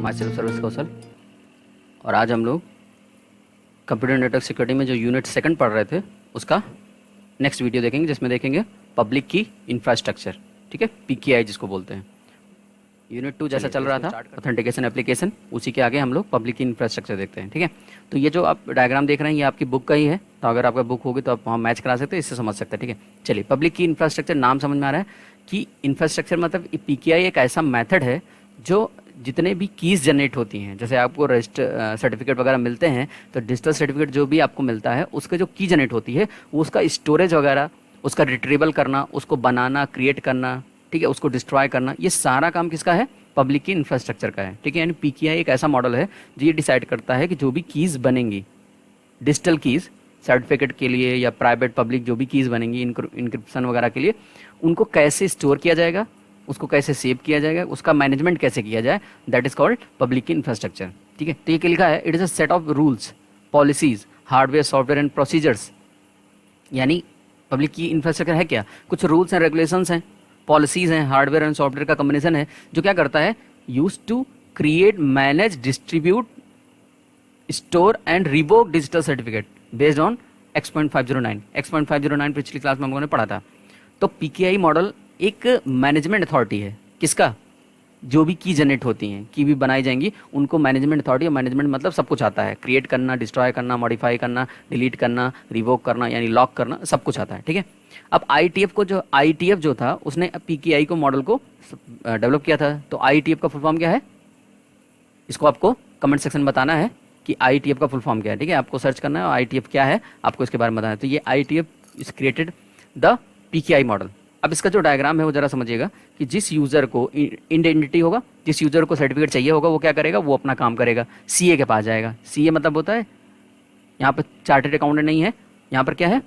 My self service कौशल। और आज हम लोग कंप्यूटर नेटवर्क सिक्योरिटी में जो यूनिट सेकंड पढ़ रहे थे उसका नेक्स्ट वीडियो देखेंगे, जिसमें देखेंगे पब्लिक की इंफ्रास्ट्रक्चर। ठीक है, PKI जिसको बोलते हैं। यूनिट 2 जैसा चल रहा था ऑथेंटिकेशन एप्लीकेशन, उसी के आगे हम लोग पब्लिक की इंफ्रास्ट्रक्चर देखते हैं। ठीक है, तो ये जो आप डायग्राम देख रहे हैं ये आपकी बुक का ही है, तो अगर आपका बुक होगी तो आप वहाँ मैच करा सकते हैं, इससे समझ सकते हैं। ठीक है, चलिए, पब्लिक की इंफ्रास्ट्रक्चर नाम समझ में आ रहा है कि इंफ्रास्ट्रक्चर मतलब PKI एक ऐसा मेथड है जो जितने भी कीज़ जनरेट होती हैं, जैसे आपको रजिस्टर सर्टिफिकेट वगैरह मिलते हैं, तो डिजिटल सर्टिफिकेट जो भी आपको मिलता है उसके जो की जनरेट होती है वो उसका स्टोरेज वगैरह, उसका रिट्रीवल करना, उसको बनाना, क्रिएट करना, ठीक है, उसको डिस्ट्रॉय करना, ये सारा काम किसका है? पब्लिक की इंफ्रास्ट्रक्चर का है। ठीक है, यानी PKI एक ऐसा मॉडल है जो ये डिसाइड करता है कि जो भी कीज़ बनेंगी, डिजिटल कीज़ सर्टिफिकेट के लिए या प्राइवेट पब्लिक जो भी कीज़ बनेंगी इंक्रिप्शन वगैरह के लिए, उनको कैसे स्टोर किया जाएगा, उसको कैसे सेव किया जाएगा, उसका मैनेजमेंट कैसे किया जाए, that is called public key infrastructure. ठीक है, तो ये क्या लिखा है? It is a set of rules, policies, hardware, software and procedures. यानी पब्लिक की इंफ्रास्ट्रक्चर है क्या? कुछ रूल्स एंड रेगुलेशंस हैं, पॉलिसीज हैं, हार्डवेयर एंड सॉफ्टवेयर का कॉम्बिनेशन है, जो क्या करता है? Use to create, manage, distribute, store and revoke digital certificate based on X.509। X.509 पिछली क्लास में हम लोगों ने पढ़ा था। तो PKI मॉडल एक मैनेजमेंट अथॉरिटी है, किसका? जो भी की जनरेट होती हैं, की भी बनाई जाएंगी, उनको मैनेजमेंट अथॉरिटी, और मैनेजमेंट मतलब सब कुछ आता है, क्रिएट करना, डिस्ट्रॉय करना, मॉडिफाई करना, डिलीट करना, रिवोक करना, यानी लॉक करना, सब कुछ आता है। ठीक है, अब IETF जो था उसने PKI को मॉडल को डेवलप किया था। तो IETF का फुल फॉर्म क्या है? इसको आपको कमेंट सेक्शन में बताना है कि IETF का फुल फॉर्म क्या है। ठीक है, आपको सर्च करना है और IETF क्या है आपको इसके बारे में बताना है। तो ये IETF is created the PKI model. अब इसका जो डायग्राम है वो जरा समझिएगा कि जिस यूज़र को आइडेंटिटी होगा, जिस यूज़र को सर्टिफिकेट चाहिए होगा, वो क्या करेगा? वो अपना काम करेगा, CA के पास जाएगा। CA मतलब होता है, यहाँ पर चार्टर्ड अकाउंटेंट नहीं है, यहाँ पर क्या है?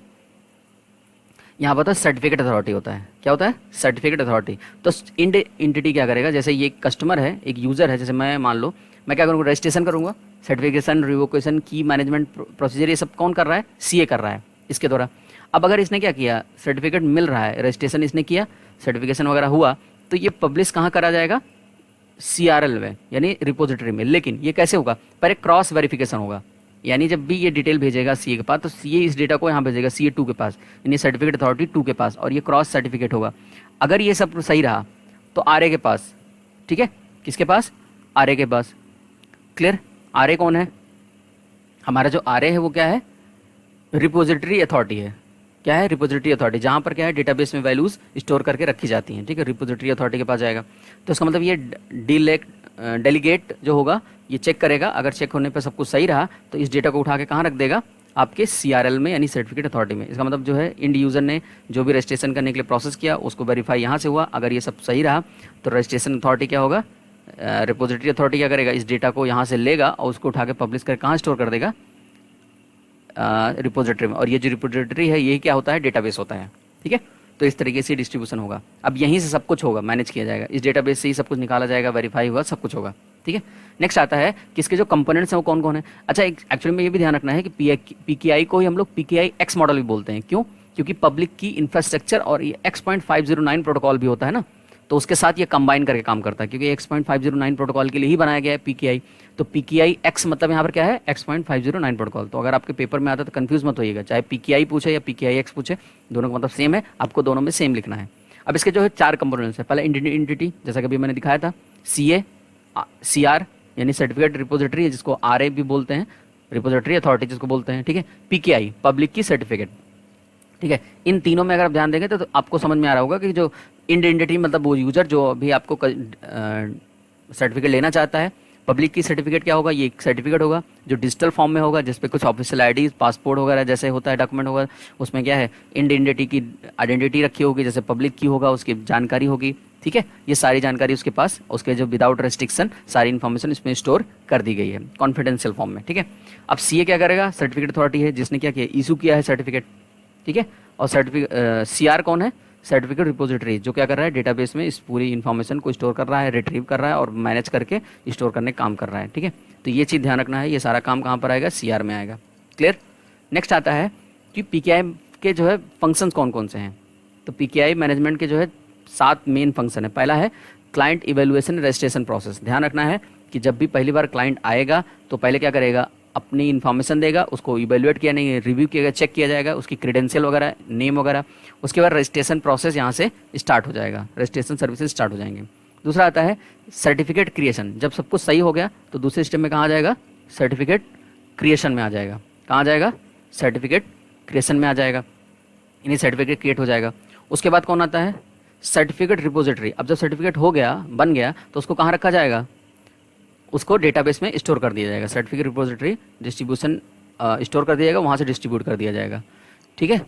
यहाँ पर तो सर्टिफिकेट अथॉरिटी होता है। क्या होता है? Certificate authority. तो एंटिटी क्या करेगा? जैसे ये कस्टमर है, एक यूज़र है, जैसे मैं मान लो मैं क्या करूँगा? रजिस्ट्रेशन करूँगा, सर्टिफिकेशन, रिवोकेशन, की मैनेजमेंट प्रोसीजर, ये सब कौन कर रहा है? CA कर रहा है इसके द्वारा। अब अगर इसने क्या किया, सर्टिफिकेट मिल रहा है, रजिस्ट्रेशन इसने किया, सर्टिफिकेशन वगैरह हुआ, तो ये पब्लिश कहाँ करा जाएगा? CRL में, यानी रिपोजिटरी में। लेकिन ये कैसे होगा? पर एक क्रॉस वेरिफिकेशन होगा, यानी जब भी ये डिटेल भेजेगा CA के पास, तो CA इस डेटा को यहाँ भेजेगा CA2 के पास, यानी सर्टिफिकेट अथॉरिटी 2 के पास, और ये क्रॉस सर्टिफिकेट होगा। अगर ये सब सही रहा तो RA के पास। ठीक है, किसके पास? RA के पास। क्लियर? RA कौन है? हमारा जो RA है वो क्या है? रिपोजिटरी अथॉरिटी है। क्या है? रिपोजिटरी अथॉरिटी, जहाँ पर क्या है? डेटाबेस में वैल्यूज स्टोर करके रखी जाती हैं। ठीक है, रिपोजिटरी अथॉरिटी के पास जाएगा। तो इसका मतलब ये डेलीगेट जो होगा ये चेक करेगा, अगर चेक होने पर सब कुछ सही रहा तो इस डेटा को उठा के कहाँ रख देगा? आपके CRL में, यानी सर्टिफिकेट अथॉरिटी में। इसका मतलब जो है इंड यूज़र ने जो भी रजिस्ट्रेशन करने के लिए प्रोसेस किया उसको वेरीफाई यहाँ से हुआ, अगर ये सब सही रहा तो रजिस्ट्रेशन अथॉरिटी क्या होगा? रिपोजिटरी अथॉरिटी क्या करेगा? इस डेटा को यहाँ से लेगा और उसको उठा के पब्लिश कर कहाँ स्टोर कर देगा? रिपोजिटरी में। और ये जो रिपोजिटरी है ये क्या होता है? डेटाबेस होता है। ठीक है, तो इस तरीके से डिस्ट्रीब्यूशन होगा। अब यहीं से सब कुछ होगा, मैनेज किया जाएगा, इस डेटाबेस से ही सब कुछ निकाला जाएगा, वेरीफाई होगा, सब कुछ होगा। ठीक है, नेक्स्ट आता है कि इसके जो कंपोनेंट्स हैं वो कौन कौन है। अच्छा, एक्चुअली में ये भी ध्यान रखना है कि PKI को ही हम लोग PKI X मॉडल भी बोलते हैं। क्यों? क्योंकि पब्लिक की इंफ्रास्ट्रक्चर और ये X.509 प्रोटोकॉल भी होता है ना, तो उसके साथ ये कंबाइन करके काम करता है, क्योंकि X.509 प्रोटोकॉल के लिए ही बनाया गया है PKI। तो PKI X मतलब यहाँ पर क्या है? X.509 protocol. तो अगर आपके पेपर में आता है तो कंफ्यूज मत होइएगा, चाहे PKI पूछे या PKI X पूछे, दोनों का मतलब सेम है, आपको दोनों में सेम लिखना है। अब इसके जो है 4 कंपोनेंट्स है। पहले एंटिटी, जैसा कि अभी मैंने दिखाया था, CA, CR यानी सर्टिफिकेट रिपोजिटरी है जिसको RA भी बोलते हैं, रिपोजिटरी अथॉरिटी जिसको बोलते हैं। ठीक है, PKI पब्लिक की सर्टिफिकेट। ठीक है, इन तीनों में अगर आप ध्यान देंगे तो आपको समझ में आ रहा होगा कि जो एंटिटी मतलब वो यूजर जो अभी आपको सर्टिफिकेट लेना चाहता है, पब्लिक की सर्टिफिकेट क्या होगा? ये एक सर्टिफिकेट होगा जो डिजिटल फॉर्म में होगा, जिस पे कुछ ऑफिशियल आईडी, पासपोर्ट वगैरह जैसे होता है डॉक्यूमेंट होगा, उसमें क्या है? एंटिटी की आइडेंटिटी रखी होगी, जैसे पब्लिक की होगा उसकी जानकारी होगी। ठीक है, ये सारी जानकारी उसके पास, उसके जो विदाउट रेस्ट्रिक्शन सारी इन्फॉर्मेशन इसमें स्टोर कर दी गई है कॉन्फिडेंशियल फॉर्म में। ठीक है, अब CA क्या करेगा? सर्टिफिकेट अथॉरिटी है जिसने क्या किया? इशू किया है सर्टिफिकेट। ठीक है, और CR कौन है? सर्टिफिकेट रिपोजिटरी, जो क्या कर रहा है? डेटाबेस में इस पूरी इन्फॉर्मेशन को स्टोर कर रहा है, रिट्रीव कर रहा है और मैनेज करके स्टोर करने का काम कर रहा है। ठीक है, तो ये चीज़ ध्यान रखना है, ये सारा काम कहाँ पर आएगा? CR में आएगा। क्लियर? नेक्स्ट आता है कि PKI के जो है फंक्शंस कौन कौन से हैं। तो PKI मैनेजमेंट के जो है 7 मेन फंक्शन है। पहला है क्लाइंट इवेलुएशन रजिस्ट्रेशन प्रोसेस। ध्यान रखना है कि जब भी पहली बार क्लाइंट आएगा तो पहले क्या करेगा, अपनी इन्फॉर्मेशन देगा, उसको इवेल्युएट किया नहीं, रिव्यू किया, चेक किया जाएगा, उसकी क्रेडेंशियल वगैरह, नेम वगैरह। उसके बाद रजिस्ट्रेशन प्रोसेस यहाँ से स्टार्ट हो जाएगा, रजिस्ट्रेशन सर्विसेज स्टार्ट हो जाएंगे। दूसरा आता है सर्टिफिकेट क्रिएशन। जब सब कुछ सही हो गया तो दूसरे स्टेप में कहाँ आ जाएगा, सर्टिफिकेट क्रिएशन में आ जाएगा। कहाँ आ जाएगा, सर्टिफिकेट क्रिएशन में आ जाएगा, यानी सर्टिफिकेट क्रिएट हो जाएगा। उसके बाद कौन आता है, सर्टिफिकेट रिपोजिटरी। अब जब सर्टिफिकेट हो गया, बन गया, तो उसको कहाँ रखा जाएगा, उसको डेटाबेस में स्टोर कर दिया जाएगा। सर्टिफिकेट रिपोजिटरी डिस्ट्रीब्यूशन स्टोर कर दिया जाएगा, वहाँ से डिस्ट्रीब्यूट कर दिया जाएगा। ठीक है,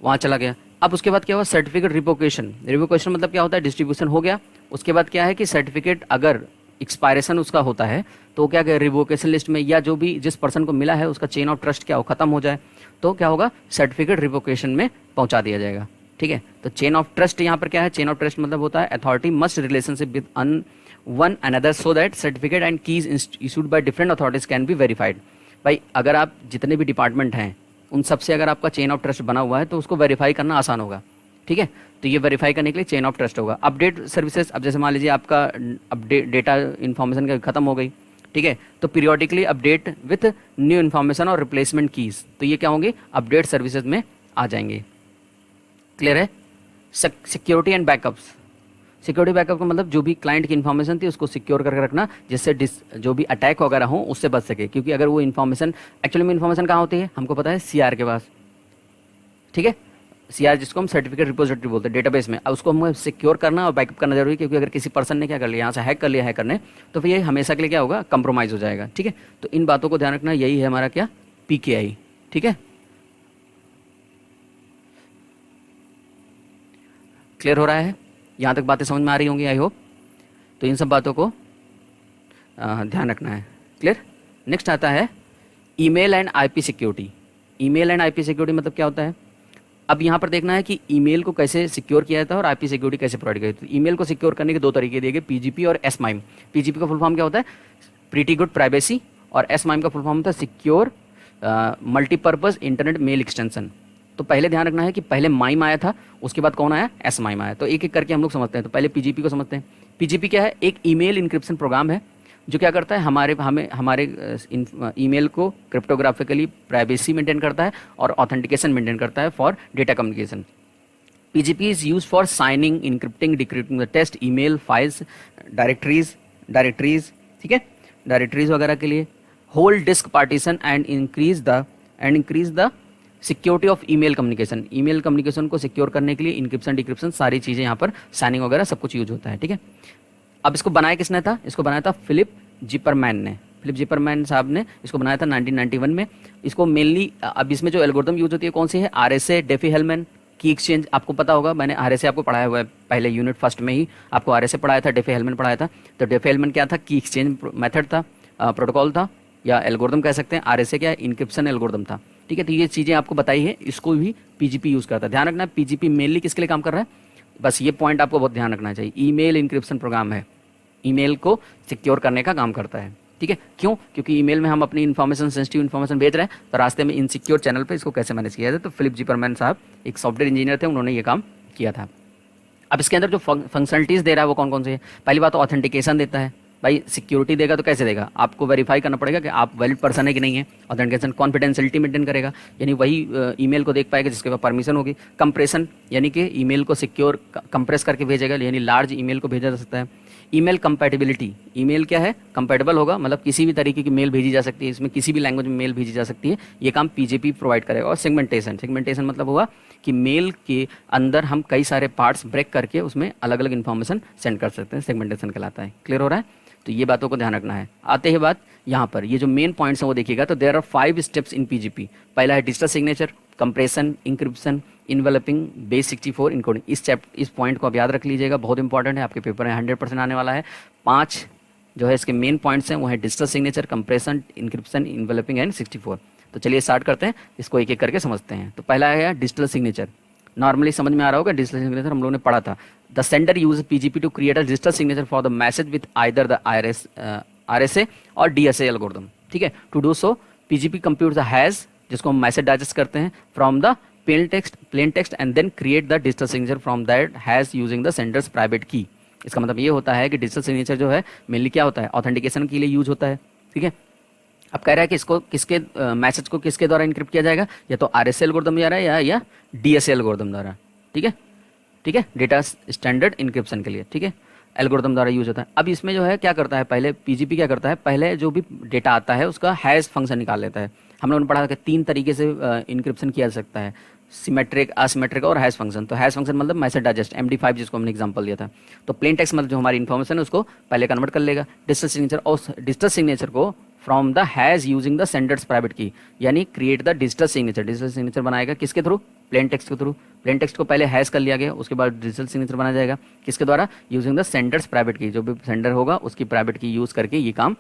वहाँ चला गया। अब उसके बाद क्या हुआ, सर्टिफिकेट रिवोकेशन। रिवोकेशन मतलब क्या होता है, डिस्ट्रीब्यूशन हो गया, उसके बाद क्या है कि सर्टिफिकेट अगर एक्सपायरेशन उसका होता है तो क्या कहे, रिवोकेशन लिस्ट में या जो भी जिस पर्सन को मिला है उसका चेन ऑफ ट्रस्ट क्या हो, खत्म हो जाए, तो क्या होगा, सर्टिफिकेट रिवोकेशन में पहुंचा दिया जाएगा। ठीक है, तो चेन ऑफ ट्रस्ट यहाँ पर क्या है, चेन ऑफ ट्रस्ट मतलब होता है authority must relationship with one another so that certificate and keys issued by different authorities can be verified. भाई अगर आप जितने भी डिपार्टमेंट हैं उन सबसे अगर आपका चेन ऑफ ट्रस्ट बना हुआ है तो उसको वेरीफाई करना आसान होगा। ठीक है, तो ये वेरीफाई करने के लिए चेन ऑफ ट्रस्ट होगा। अपडेट सर्विसेज, अब जैसे मान लीजिए आपका अपडेट डेटा इन्फॉर्मेशन खत्म हो गई, ठीक है, तो periodically update with new information और रिप्लेसमेंट कीज, तो ये क्या होंगे, अपडेट सर्विसेज में आ जाएंगे। क्लियर है। Security and backups. Security backup का मतलब जो भी क्लाइंट की इन्फॉर्मेशन थी उसको सिक्योर करके रखना, जिससे जो भी अटैक वगैरह हो उससे बच सके। क्योंकि अगर वो इन्फॉर्मेशन, एक्चुअली में इन्फॉर्मेशन कहाँ होती है, हमको पता है सीआर के पास। ठीक है, सीआर जिसको हम सर्टिफिकेट रिपोजिटरी बोलते हैं, डेटाबेस में। अब उसको हमें सिक्योर करना और बैकअप करना जरूरी है, क्योंकि अगर किसी पर्सन ने क्या कर लिया, यहाँ से हैक कर लिया हैकर ने, तो फिर ये हमेशा के लिए क्या होगा, कंप्रोमाइज़ हो जाएगा। ठीक है, तो इन बातों को ध्यान रखना, यही है हमारा क्या, PKI। ठीक है, क्लियर हो रहा है, यहाँ तक बातें समझ में आ रही होंगी आई होप। तो इन सब बातों को ध्यान रखना है। क्लियर। नेक्स्ट आता है email and IP security. Email and IP security मतलब क्या होता है, अब यहाँ पर देखना है कि ईमेल को कैसे सिक्योर किया जाता है और IP सिक्योरिटी कैसे प्रोवाइड की जाती है। ईमेल को सिक्योर करने के दो तरीके दिए गए, PGP और SMIME। PGP का फुल फॉर्म क्या होता है, प्रीटी गुड प्राइवेसी, और SMIME का फुल फॉर्म होता है secure multipurpose internet mail extension. तो पहले ध्यान रखना है कि पहले माइम आया था, उसके बाद कौन आया, SMIME आया। तो एक एक करके हम लोग समझते हैं। तो पहले PGP को समझते हैं। PGP क्या है, एक ईमेल इंक्रिप्शन प्रोग्राम है जो क्या करता है, हमारे ईमेल को क्रिप्टोग्राफिकली प्राइवेसी मेंटेन करता है और ऑथेंटिकेशन मेंटेन करता है for data communication. PGP is use for signing, encrypting, decrypting the test email files, directories, ठीक है, डायरेक्टरीज वगैरह के लिए, hold disk partition and increase the security of email communication. Email communication को सिक्योर करने के लिए इंक्रिप्शन, डिक्रिप्शन, सारी चीज़ें यहाँ पर, साइनिंग वगैरह सब कुछ यूज होता है। ठीक है, अब इसको बनाया किसने था, इसको बनाया था फिलिप जिपरमैन ने। फिलिप जिपरमैन साहब ने इसको बनाया था 1991 में। इसको मेनली, अब इसमें जो एल्गोरिथम यूज होती है कौन सी है, RSA, डेफी-हेलमैन, की एक्सचेंज। आपको पता होगा, मैंने RSA आपको पढ़ाया हुआ है पहले यूनिट फर्स्ट में ही, आपको RSA पढ़ाया था, डेफी-हेलमैन पढ़ाया था। तो डेफी-हेलमैन क्या था, की एक्सचेंज मेथड था, प्रोटोकॉल था, या एल्गोरिथम कह सकते हैं। RSA क्या है, इंक्रिप्शन एल्गोरिथम था। ठीक है, तो ये चीज़ें आपको बताई है, इसको भी PGP यूज़ करता है। ध्यान रखना, PGP मेनली किसके लिए काम कर रहा है, बस ये पॉइंट आपको बहुत ध्यान रखना चाहिए। ईमेल इंक्रिप्शन प्रोग्राम है, ईमेल को सिक्योर करने का काम करता है। ठीक है, क्यों, क्योंकि ईमेल में हम अपनी इन्फॉर्मेशन, सेंसिटिव इन्फॉर्मेशन भेज रहे हैं, तो रास्ते में इनसिक्योर चैनल पे इसको कैसे मैनेज किया जाए। तो फिलिप जिपरमैन साहब एक सॉफ्टवेयर इंजीनियर थे, उन्होंने ये काम किया था। अब इसके अंदर जो फंक्शनलिटीज़ दे रहा है वो कौन कौन सी है, पहली बात तो ऑथेंटिकेशन देता है। भाई सिक्योरिटी देगा तो कैसे देगा, आपको वेरीफाई करना पड़ेगा कि आप वैलिड पर्सन है कि नहीं है। ऑथेंटिकेशन, कॉन्फिडेंशियलिटी मेंटेन करेगा, यानी वही ईमेल को देख पाएगा जिसके पास परमिशन होगी। कंप्रेशन, यानी कि ईमेल को सिक्योर कंप्रेस करके भेजेगा, यानी लार्ज ईमेल को भेजा जा सकता है। ईमेल कंपैटिबिलिटी, ईमेल क्या है, कंपैटिबल होगा, मतलब किसी भी तरीके की मेल भेजी जा सकती है, इसमें किसी भी लैंग्वेज में मेल भेजी जा सकती है, ये काम PGP प्रोवाइड करेगा। और सेगमेंटेशन मतलब हुआ कि मेल के अंदर हम कई सारे पार्ट्स ब्रेक करके उसमें अलग अलग इन्फॉर्मेशन सेंड कर सकते हैं, सेगमेंटेशन कहलाता है। क्लियर हो रहा है, तो ये बातों को ध्यान रखना है। आते ही बात यहाँ पर, ये जो मेन पॉइंट्स हैं वो देखिएगा, तो there are 5 steps in PGP। पहला है digital signature, compression, encryption, enveloping, base 64, encoding. इस पॉइंट को आप याद रख लीजिएगा, बहुत इंपॉर्टेंट है, आपके पेपर में 100% आने वाला है। 5 जो है इसके मेन पॉइंट्स हैं वो है digital signature, compression, encryption, enveloping and 64। तो चलिए स्टार्ट करते हैं, इसको एक एक करके समझते हैं। तो पहला है डिजिटल सिग्नेचर, नॉर्मली समझ में आ रहा होगा, डिजिटल सिग्नेचर हम लोगों ने पढ़ा था। The sender use PGP to create a digital signature for the message with either the RSA or DSA algorithm. ठीक है, to do so PGP compute the hash, जिसको हम मैसेज डाइजेस्ट करते हैं, from the plain text and then create the digital signature from that hash using the sender's private key. इसका मतलब ये होता है कि डिजिटल सिग्नेचर जो है मेनली क्या होता है, ऑथेंटिकेशन के लिए यूज होता है। ठीक है, अब कह रहा है कि इसको किसके मैसेज को किसके द्वारा इनक्रिप्ट किया जाएगा, या तो आरएसए एल्गोरिथम जा रहा है या डीएसए एल्गोरिथम द्वारा। ठीक है, ठीक है, डेटा स्टैंडर्ड इनक्रिप्शन के लिए, ठीक है, एल्गोरिथम द्वारा यूज होता है। अब इसमें जो है क्या करता है, पहले पीजीपी क्या करता है, पहले जो भी डेटा आता है उसका हैश फंक्शन निकाल लेता है। हम लोगों ने पढ़ा कि 3 तरीके से इनक्रिप्शन किया जा सकता है, सिमेट्रिक, असिमेट्रिक और हैश फंक्शन। तो हैश फंक्शन मतलब मैसेज डाइजेस्ट, MD5 जिसको हमने एग्जांपल दिया था। तो प्लेन टेक्स्ट मतलब जो हमारी इन्फॉर्मेशन है उसको पहले कन्वर्ट कर लेगा डिजिटल सिग्नेचर, और डिजिटल सिग्नेचर को from the has using the sender's private की, यानी create the digital signature. Digital signature बनाएगा किसके थ्रू, प्लेन टेक्स्ट के थ्रू। प्लेन टेक्स्ट को पहले हैश कर लिया गया, उसके बाद डिजिटल सिग्नेचर बनाया जाएगा किसके द्वारा, यूजिंग द सेंडर्स प्राइवेट की, जो भी सेंडर होगा उसकी प्राइवेट की यूज करके ये काम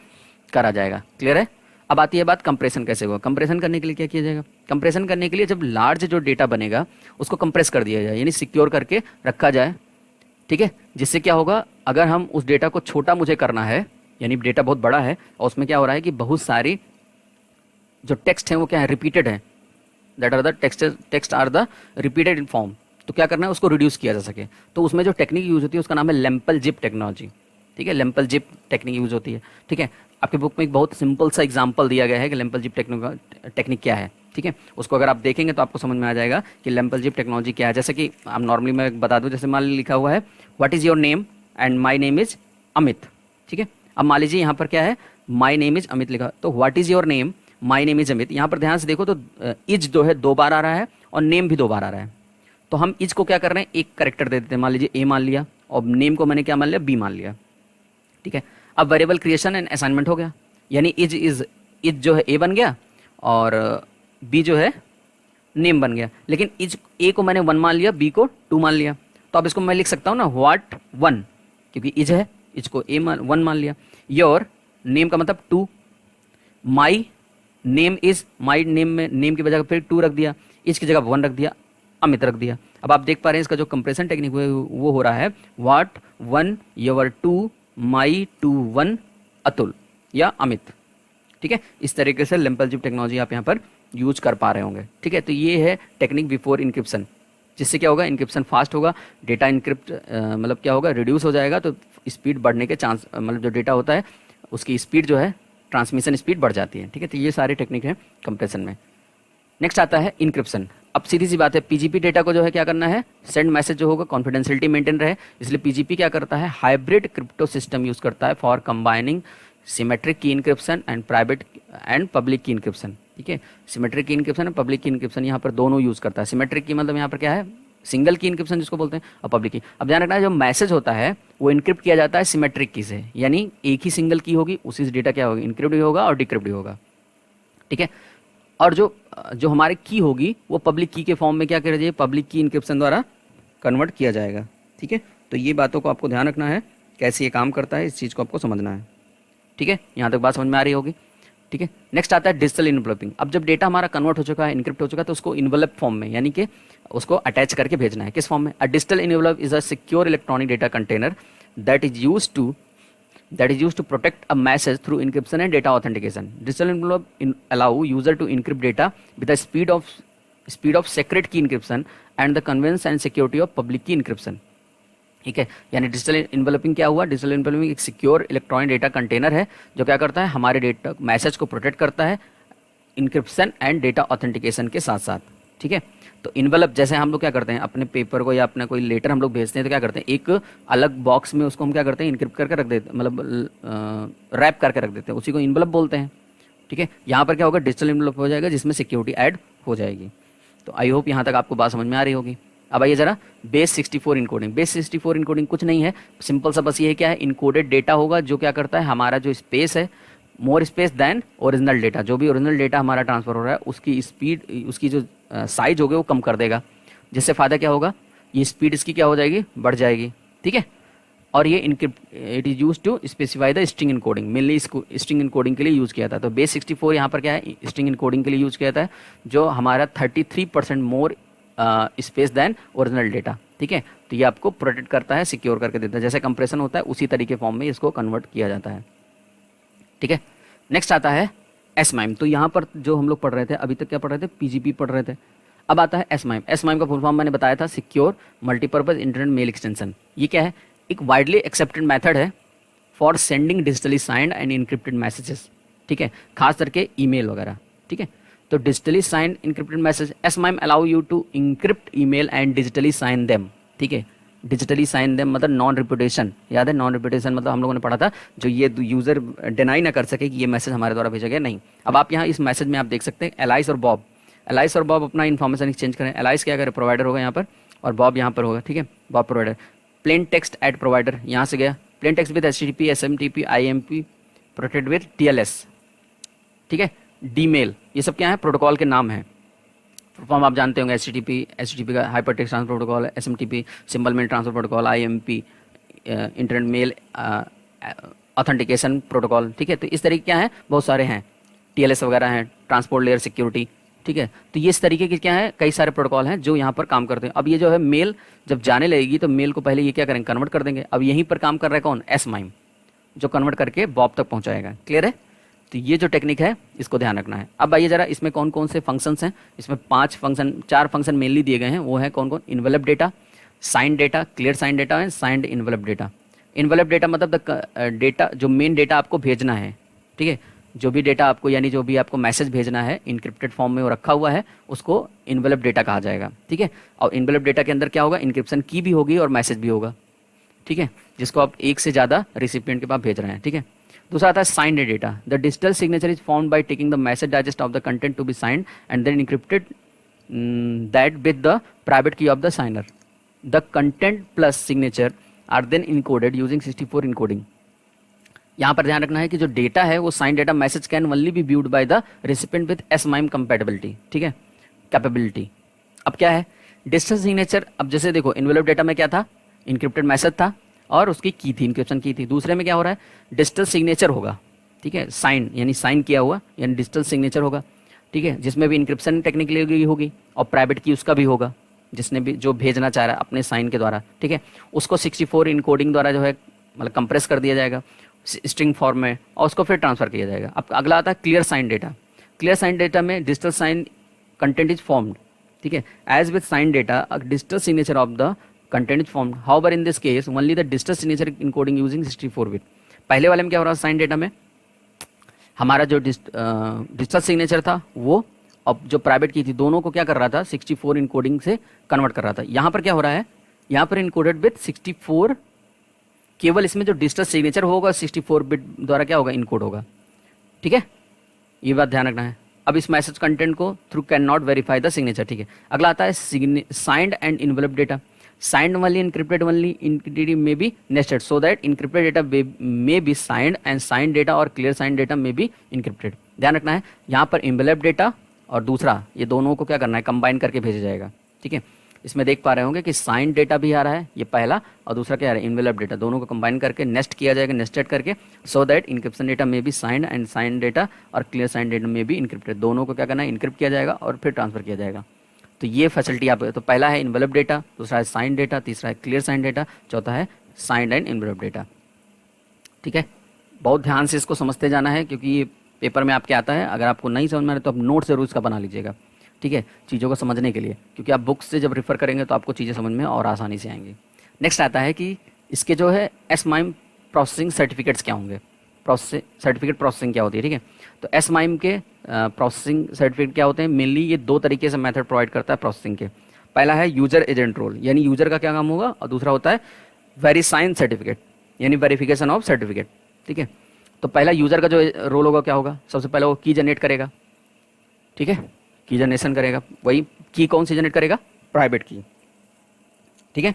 करा जाएगा। क्लियर है। अब आती है बात कंप्रेशन कैसे होगा। कंप्रेशन करने के लिए क्या किया जाएगा, कंप्रेशन करने के लिए जब लार्ज जो डेटा बनेगा उसको कंप्रेस कर दिया जाए, यानी सिक्योर करके रखा जाए। ठीक है, जिससे क्या होगा, अगर हम उस डेटा को छोटा मुझे करना है, यानी डेटा बहुत बड़ा है और उसमें क्या हो रहा है कि बहुत सारी जो टेक्स्ट हैं वो क्या है, रिपीटेड है, that are the text are the repeated in form, तो क्या करना है उसको रिड्यूस किया जा सके। तो उसमें जो टेक्निक यूज होती है उसका नाम है लेम्पल जिप टेक्नोलॉजी। ठीक है, लेम्पल जिप टेक्निक यूज होती है। ठीक है, आपके बुक में एक बहुत सिंपल सा एग्जांपल दिया गया है कि लेम्पल जिप टेक्निक क्या है। ठीक है, उसको अगर आप देखेंगे तो आपको समझ में आ जाएगा कि लेम्पल जिप टेक्नोलॉजी क्या है। जैसे कि आप नॉर्मली मैं बता दूं, जैसे मान लीजिए लिखा हुआ है what is your name and my name is Amit. ठीक है, अब मान लीजिए यहाँ पर क्या है, माई नेम इज अमित लिखा, तो what is your name, my name is Amit. यहाँ पर ध्यान से देखो तो इज जो है 2 बार आ रहा है और नेम भी 2 बार आ रहा है। तो हम इज को क्या कर रहे हैं, एक करेक्टर दे देते हैं, मान लीजिए ए मान लिया, और नेम को मैंने क्या मान लिया, बी मान लिया। ठीक है, अब वेरिएबल क्रिएशन एंड असाइनमेंट हो गया, यानी इज जो है ए बन गया और बी जो है नेम बन गया। लेकिन इज ए को मैंने 1 मान लिया, बी को 2 मान लिया, तो अब इसको मैं लिख सकता हूँ ना व्हाट 1, क्योंकि इज है, इज को ए 1 मान लिया। योर नेम का मतलब 2, my name is, my name में नेम की बजाय फिर 2 रख दिया, इज की जगह 1 रख दिया, अमित रख दिया। अब आप देख पा रहे हैं इसका जो कंप्रेशन टेक्निक वो हो रहा है व्हाट 1 योर 2 माई 2 1 अतुल या अमित। ठीक है, इस तरीके से लेम्पल जिप टेक्नोलॉजी आप यहाँ पर यूज कर पा रहे होंगे। ठीक है, तो ये है टेक्निक बिफोर इनक्रिप्शन, जिससे क्या होगा, इनक्रिप्शन फास्ट होगा, डेटा इनक्रिप्ट मतलब क्या होगा, रिड्यूस हो जाएगा, तो स्पीड बढ़ने के चांस, मतलब जो डेटा होता है उसकी स्पीड जो है, ट्रांसमिशन स्पीड बढ़ जाती है। ठीक है, तो ये सारे टेक्निक है कंप्रेशन में। नेक्स्ट आता है इनक्रिप्शन। अब सीधी सी बात है, पीजीपी डेटा को जो है क्या करना है, सेंड मैसेज जो होगा कॉन्फिडेंशियलिटी मेंटेन रहे, इसलिए पीजीपी क्या करता है, हाइब्रिड क्रिप्टो सिस्टम यूज करता है फॉर कंबाइनिंग सिमेट्रिक की encryption and private and public की इनक्रिप्शन। ठीक है, सिमेट्रिक की इनक्रिप्शन और पब्लिक की इनक्रिप्शन यहाँ पर दोनों यूज करता है। सिमेट्रिक की मतलब यहाँ पर क्या है, सिंगल की इनक्रिप्शन जिसको बोलते हैं, और पब्लिक की। अब ध्यान रखना है, जो मैसेज होता है वो इनक्रिप्ट किया जाता है सिमेट्रिक की से, यानी एक ही सिंगल की होगी, उसी से डेटा क्या होगा, इनक्रिप्ट भी होगा और डिक्रिप्ट भी होगा। ठीक है, और जो हमारी की होगी वो पब्लिक की के फॉर्म में क्या कर जाइए, पब्लिक की इनक्रिप्शन द्वारा कन्वर्ट किया जाएगा। ठीक है, तो ये बातों को आपको ध्यान रखना है, कैसे ये काम करता है, इस चीज़ को आपको समझना है। ठीक है, यहाँ तक बात समझ में आ रही होगी। ठीक है, नेक्स्ट आता है डिजिटल इनवलपिंग। अब जब डेटा हमारा कन्वर्ट हो चुका है, इनक्रिप्ट हो चुका है, तो उसको इन्वलप फॉर्म में, यानी कि उसको अटैच करके भेजना है। किस फॉर्म में, a digital envelope is a secure electronic data container that is used to protect a message through encryption and data authentication. Digital envelope allow user to encrypt data with the speed of secret key encryption and the convenience and security of public key encryption. ठीक है, यानी digital इन्वेलपिंग क्या हुआ, digital इन्वेलपिंग एक secure electronic data container है जो क्या करता है, हमारे डेटा मैसेज को प्रोटेक्ट करता है इनक्रिप्शन एंड डेटा ऑथेंटिकेशन के साथ साथ। ठीक है, तो इन्वेलप जैसे हम लोग क्या करते हैं, अपने पेपर को या अपना कोई लेटर हम लोग भेजते हैं तो क्या करते हैं, एक अलग बॉक्स में उसको हम क्या करते हैं, इनक्रिप्ट करके रख देते हैं, मतलब रैप करके रख देते हैं, उसी को इन्वेलप बोलते हैं। ठीक है, यहाँ पर क्या होगा, डिजिटल इन्वेलप हो जाएगा जिसमें सिक्योरिटी ऐड हो जाएगी। तो आई होप यहाँ तक आपको बात समझ में आ रही होगी। अब आइए जरा बेस 64 इनकोडिंग। बेस 64 इनकोडिंग कुछ नहीं है, सिंपल सा बस ये है, क्या है, इनकोडेड डेटा होगा जो क्या करता है, हमारा जो स्पेस है, more space than original data, जो भी ओरिजिनल डेटा हमारा ट्रांसफर हो रहा है उसकी स्पीड, उसकी जो साइज होगी वो कम कर देगा, जिससे फ़ायदा क्या होगा, ये स्पीड इसकी क्या हो जाएगी, बढ़ जाएगी। ठीक है, और ये it is use to specify the string encoding, mainly इसको स्ट्रिंग इनकोडिंग के लिए यूज़ किया था। तो बेस 64 यहाँ पर क्या है, स्ट्रिंग इनकोडिंग के लिए यूज़ किया था, जो हमारा 33% more space than original data. ठीक है, तो ये आपको प्रोटेक्ट करता है, सिक्योर करके देता है, जैसे कंप्रेशन होता है उसी तरीके फॉर्म में इसको कन्वर्ट किया जाता है। ठीक है, नेक्स्ट आता है एसमाइम। तो यहाँ पर जो हम लोग पढ़ रहे थे, अभी तक क्या पढ़ रहे थे, पीजीपी पढ़ रहे थे, अब आता है एसमाइम। एसमाइम का फुल फॉर्म मैंने बताया था, secure multipurpose internet mail extension. ये क्या है, एक वाइडली एक्सेप्टेड मेथड है for sending digitally signed and encrypted messages, ठीक है, खास करके ईमेल वगैरह, ठीक है। तो digitally signed encrypted message, S-MIME allow you to encrypt email and digitally sign them, ठीक है। डिजिटली साइन देम मतलब नॉन रिप्यूटेशन, याद है नॉन रिप्यूटेशन मतलब हम लोगों ने पढ़ा था, जो ये यूज़र डिनाई ना कर सके कि ये मैसेज हमारे द्वारा भेजा गया, नहीं। अब आप यहाँ इस मैसेज में आप देख सकते हैं एलाइस और बॉब, एलाइस और बॉब अपना इन्फॉर्मेशन एक्सचेंज करें। एलाइस क्या करे, प्रोवाइडर होगा यहाँ पर, और बॉब यहाँ पर होगा, ठीक है, Bob provider. Plain text at provider यहाँ से गया, plain text with HTTP, SMTP, IMP protected with TLS, ठीक है। डी मेल, ये सब क्या है, प्रोटोकॉल के नाम है। फॉर्म आप जानते होंगे, HTTP का hyper text transfer protocol, SMTP simple mail transfer protocol, IMP internet mail authentication protocol, ठीक है। तो इस तरीके क्या है, बहुत सारे हैं, TLS वगैरह हैं, ट्रांसपोर्ट लेयर सिक्योरिटी, ठीक है। तो ये इस तरीके के क्या है, कई सारे प्रोटोकॉल हैं जो यहाँ पर काम करते हैं। अब ये जो है मेल जब जाने लगेगी तो मेल को पहले ये क्या करेंगे, कन्वर्ट कर देंगे। अब यहीं पर काम कर रहा है कौन, S-MIME, जो कन्वर्ट करके बॉब तक पहुँचाएगा। क्लियर है, तो ये जो टेक्निक है इसको ध्यान रखना है। अब आइए जरा इसमें कौन कौन से फंक्शंस हैं, इसमें 4 फंक्शन मेनली दिए गए हैं, वो है कौन कौन, envelope data, signed data, clear signed data है, signed envelope data. Envelope data मतलब डेटा जो मेन डेटा आपको भेजना है, ठीक है, जो भी डेटा आपको यानी जो भी आपको मैसेज भेजना है इनक्रिप्टेड फॉर्म में वो रखा हुआ है, उसको इन्वेलप डेटा कहा जाएगा, ठीक है। और इन्वेलप डेटा के अंदर क्या होगा, इनक्रिप्शन की भी होगी और मैसेज भी होगा, ठीक है, जिसको आप एक से ज़्यादा रिसिपिएंट के पास भेज रहे हैं, ठीक है। दूसरा आता है signed data, the digital signature is formed by taking the message digest of the content to be signed and then encrypted that with the private key of the signer. The content plus signature are then encoded using 64 encoding. यहाँ पर ध्यान रखना है कि जो data है वो sine theta message can only B viewed by the recipient with S-MIME compatibility, ठीक है, कैपेबिलिटी। अब क्या है डिजिटल सिग्नेचर, अब जैसे देखो इन्वेलप डेटा में क्या था, इनक्रिप्टेड मैसेज था और उसकी की थी, इनक्रिप्शन की थी। दूसरे में क्या हो रहा है, डिजिटल सिग्नेचर होगा, ठीक है, साइन यानी साइन किया हुआ यानी डिजिटल सिग्नेचर होगा, ठीक है, जिसमें भी इनक्रिप्शन टेक्निक ली गई होगी और प्राइवेट की उसका भी होगा, जिसने भी जो भेजना चाह रहा है अपने साइन के द्वारा, ठीक है, उसको 64 इनकोडिंग द्वारा जो है मतलब कंप्रेस कर दिया जाएगा स्ट्रिंग फॉर्म में और उसको फिर ट्रांसफर किया जाएगा। अब अगला आता है clear sign data. Clear sign data में digital sign content is formed, ठीक है, as with sign data a digital signature of the content is formed, however in this case only the digital signature encoding using 64 bit. पहले वाले में क्या हो रहा है, साइन डेटा में हमारा जो डिजिटल सिग्नेचर था वो अब जो प्राइवेट की थी दोनों को क्या कर रहा था, 64 इनकोडिंग से कन्वर्ट कर रहा था। यहाँ पर क्या हो रहा है, यहाँ पर इनकोडेड विद 64, केवल इसमें जो डिजिटल सिग्नेचर होगा 64 बिट द्वारा क्या होगा, इनकोड होगा, ठीक है, ये बात ध्यान रखना है। अब इस मैसेज कंटेंट को through can not verify the signature, ठीक है। अगला आता है signed and envelope data. Signed only encrypted only encrypted may be nested so that encrypted data may be signed and signed data और clear signed data may be encrypted. ध्यान रखना है यहाँ पर इनवेलप डेटा और दूसरा ये दोनों को क्या करना है, कंबाइन करके भेजा जाएगा, ठीक है। इसमें देख पा रहे होंगे कि साइंड डेटा भी आ रहा है, ये पहला, और दूसरा क्या आ रहा है, इनवेलप डेटा, दोनों को कंबाइन करके नेस्ट किया जाएगा, नेस्टेड करके, सो दैट इनक्रिप्शन डेटा में भी साइंड एंड साइंड डेटा और क्लियर साइंड डेटा में भी इनक्रिप्टेड, दोनों को क्या करना है, इनक्रिप्ट किया जाएगा और फिर ट्रांसफर किया जाएगा। तो ये फैसिलिटी आप, तो पहला है इनवेलप डेटा, दूसरा है साइंड डेटा, तीसरा है क्लियर साइंड डेटा, चौथा है साइंड एंड इनवेलप डेटा, ठीक है। बहुत ध्यान से इसको समझते जाना है क्योंकि ये पेपर में आपके आता है। अगर आपको नहीं समझ में आ रहा तो आप नोट जरूर इसका बना लीजिएगा, ठीक है, चीज़ों को समझने के लिए, क्योंकि आप बुक्स से जब रेफर करेंगे तो आपको चीज़ें समझ में और आसानी से आएंगी। नेक्स्ट आता है कि इसके जो है S-MIME प्रोसेसिंग सर्टिफिकेट्स क्या होंगे, सर्टिफिकेट प्रोसेसिंग क्या होती है, ठीक है। तो S-MIME के प्रोसेसिंग सर्टिफिकेट क्या होते हैं, मेनली ये दो तरीके से मेथड प्रोवाइड करता है प्रोसेसिंग के। पहला है यूजर एजेंट रोल, यानी यूजर का क्या काम होगा, और दूसरा होता है वेरीसाइन सर्टिफिकेट यानी वेरिफिकेशन ऑफ सर्टिफिकेट, ठीक है। तो पहला यूजर का जो रोल होगा क्या होगा, सबसे पहले वो की जनरेट करेगा, ठीक है, की जनरेशन करेगा, वही की कौन सी जनरेट करेगा, प्राइवेट की, ठीक है,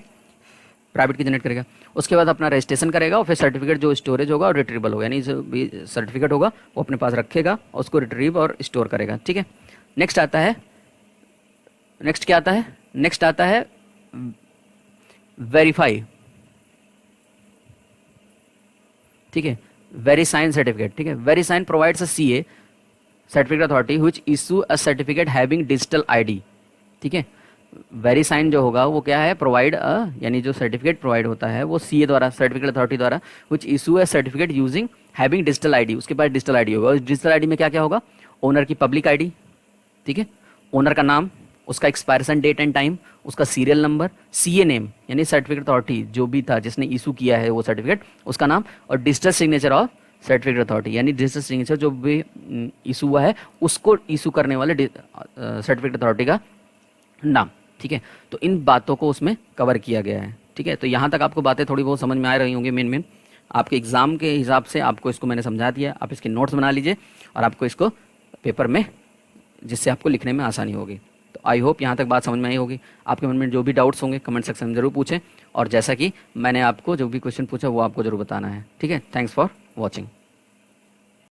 प्राइवेट की जनरेट करेगा। उसके बाद अपना रजिस्ट्रेशन करेगा और फिर सर्टिफिकेट जो स्टोरेज होगा और रिट्रीवल होगा, यानी जो भी सर्टिफिकेट होगा वो अपने पास रखेगा और उसको रिट्रीव और स्टोर करेगा, ठीक है। नेक्स्ट आता है, नेक्स्ट क्या आता है, नेक्स्ट आता है वेरीफाई, ठीक है, वेरीसाइन सर्टिफिकेट, ठीक है। VeriSign provides a CA certificate authority which issue a certificate having digital ID, ठीक है। वेरीसाइन जो होगा वो क्या है, प्रोवाइड यानी जो सर्टिफिकेट प्रोवाइड होता है वो CA द्वारा, सर्टिफिकेट अथॉरिटी द्वारा, which issue a certificate using having digital ID, उसके पास डिजिटल ID होगा। उस डिजिटल ID में क्या क्या होगा, ओनर की पब्लिक ID, ठीक है, ओनर का नाम, उसका एक्सपायरेशन डेट एंड टाइम, उसका सीरियल नंबर, सीए नेम यानी सर्टिफिकेट अथॉरिटी जो भी था जिसने इशू किया है वो सर्टिफिकेट, उसका नाम, और digital signature of certificate authority यानी डिजिटल सिग्नेचर जो भी इशू हुआ है उसको इशू करने वाले सर्टिफिकेट अथॉरिटी का नाम। ठीक है, तो इन बातों को उसमें कवर किया गया है। ठीक है, तो यहाँ तक आपको बातें थोड़ी बहुत समझ में आ रही होंगी। मेन आपके एग्ज़ाम के हिसाब से आपको इसको मैंने समझा दिया, आप इसके नोट्स बना लीजिए और आपको इसको पेपर में, जिससे आपको लिखने में आसानी होगी। तो आई होप यहाँ तक बात समझ में आई होगी। आपके मन में जो भी डाउट्स होंगे कमेंट सेक्शन में ज़रूर पूछें, और जैसा कि मैंने आपको जो भी क्वेश्चन पूछा वो आपको ज़रूर बताना है। ठीक है, थैंक्स फॉर वॉचिंग।